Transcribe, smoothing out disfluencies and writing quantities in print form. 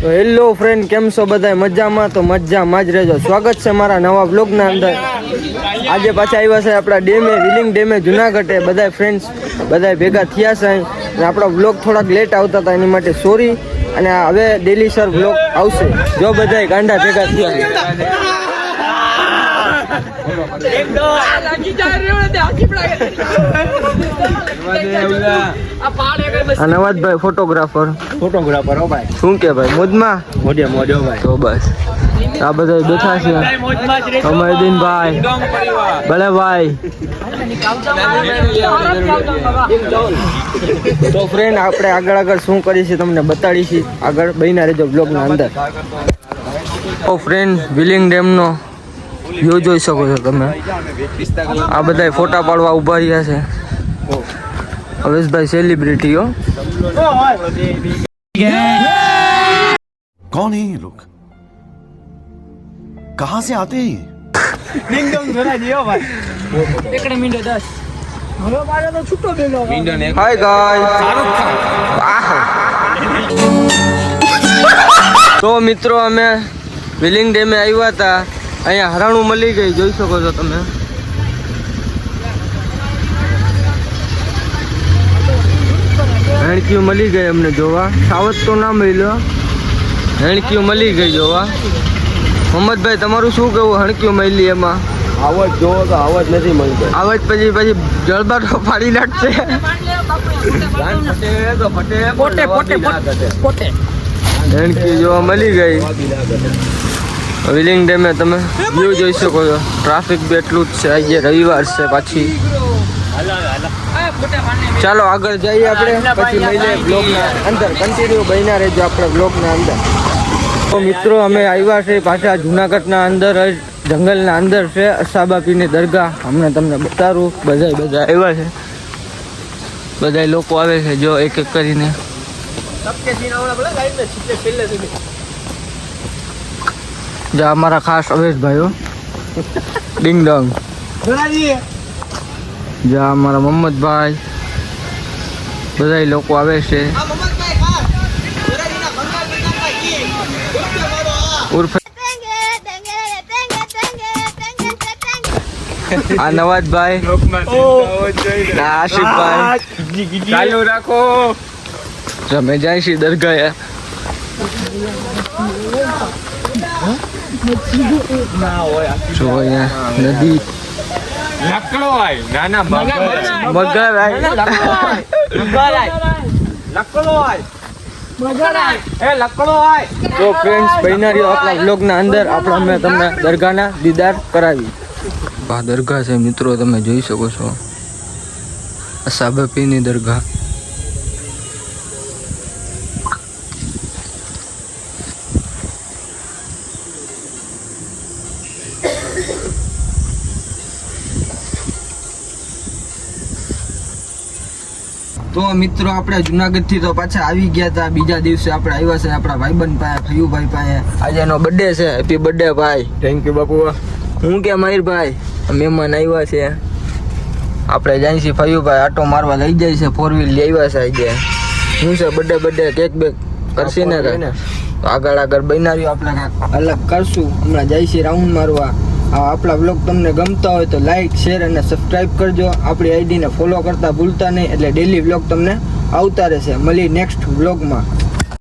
તો hello friend, કેમ છો બધા? મજામાં? તો મજામાં જ રહેજો. સ્વાગત છે મારા નવા બ્લોગના અંદર. આજે પાછા આવ્યા છે આપણા ડેમે, વિલિંગ ડેમે જુનાગઢે. બધા ફ્રેન્ડ્સ બધા ભેગા થયા છે અને આપણો બ્લોગ થોડાક લેટ આવતા હતા એની માટે સોરી. અને હવે ડેલી સર બ્લોગ આવશે. જો બધા ગાંડા ભેગા થયા નવાજભાઈ ફોટોગ્રાફર હો ભાઈ. શું કે ભાઈ, મોજમાં? મોજો ભાઈ. તો બસ આ બધા બેઠા છે. અમરદીનભાઈ, બળેભાઈ. તો ફ્રેન્ડ, આપણે આગળ શું કરીશું તમને બતાડીશું. આગળ બન્યા રહેજો બ્લોગના અંદર. તો ફ્રેન્ડ, વિલિંગ ડેમનો વ્યૂ જોઈ શકો છો તમે. આ બધા ફોટા પાડવા ઉભા રહ્યા છે. અવેશભાઈ સેલિબ્રિટીઓ. कौन है ये लोग? कहाँ से आते हैं? Hi guys. તો મિત્રો, અમે વિલિંગ ડેમે આવ્યા હતા. અહીંયા હરાણું મળી ગઈ, જોઈ શકો છો તમે. હેણકીઓ મળી ગઈ અમને જોવા. સાવત તો ના મળ્યો, હેણકીઓ મળી ગઈ જોવા. મોહમ્મદભાઈ, તમારું શું કહેવું? હણકીઓ મળી એમાં આવજ જોવો તો આવજ નથી મળતો. આવજ પછી જળબાટો ફાડી નાખશે. હેણકી જોવા મળી ગઈ. વિલિંગ ડેમે તમે વ્યૂ જોઈ શકો છો. ટ્રાફિક બી એટલું જ છે. આજે રવિવાર છે પાછી. ચાલો આગળ જઈએ આપણે, પછી મળીએ બ્લોગના અંદર. કન્ટિન્યુ બન્યા રહેજો આપણે બ્લોગના અંદર. તો મિત્રો, અમે આવ્યા છે પાછા જુનાગઢના અંદર જ, જંગલના અંદર છે અસાબાપીની દરગાહ. હમણાં તમને બતાવું. બધા આવ્યા છે, બધા લોકો આવે છે જો એક એક કરીને. જા અમારા ખાસ અવેશભાઈઓ ડિંગ ડોંગ. જા અમારા મોહમ્મદભાઈ. બધા લોકો આવે છે. ઉર્ફે આ નવાજભાઈ, આશિફભાઈ. ચાલુ રાખો. અમે જાય છે દરગાહ. જો અહીંયા નદી. લકડો આય નાના મગર તો ફ્રેન્ડ્સ, બન્યા રહ્યો આપણા બ્લોગના અંદર. આપણે અમે તમને દરગાહના દીદાર કરાવી. આ દરગાહ છે મિત્રો, તમે જોઈ શકો છો. અસાબાપીની દરગાહ. તો મિત્રો, આપણે જુનાગઢ થી તો પાછા આવી ગયા હતા. બીજા દિવસે આપણે આવ્યા છે આપણા ભાઈબંધ પાસે, ફયુભાઈ પાસે. આજે એનો બર્થડે છે. હેપી બર્થડે ભાઈ. થેન્ક યુ બાપુ. હું કે મયુરભાઈ, મહેમાન આવ્યા છે. આપણે જાય છે ફયુભાઈ આટો મારવા લઈ જાય છે. 4 વ્હીલ લઈ આવ્યા છે આજે. શું છે બર્થડે કેક બેક કરશે ને આગળ બનાવ્યું. આપણે કાંઈક અલગ કરશું. હમણાં જાય છે રાઉન્ડ મારવા. આપણા બ્લોગ તમને ગમતા હોય તો લાઈક, શેર અને સબસ્ક્રાઈબ કરજો. આપણી આઈડીને ફોલો કરતા ભૂલતા નહીં, એટલે ડેલી બ્લોગ તમને આવતા રહેશે. મળી નેક્સ્ટ બ્લોગમાં.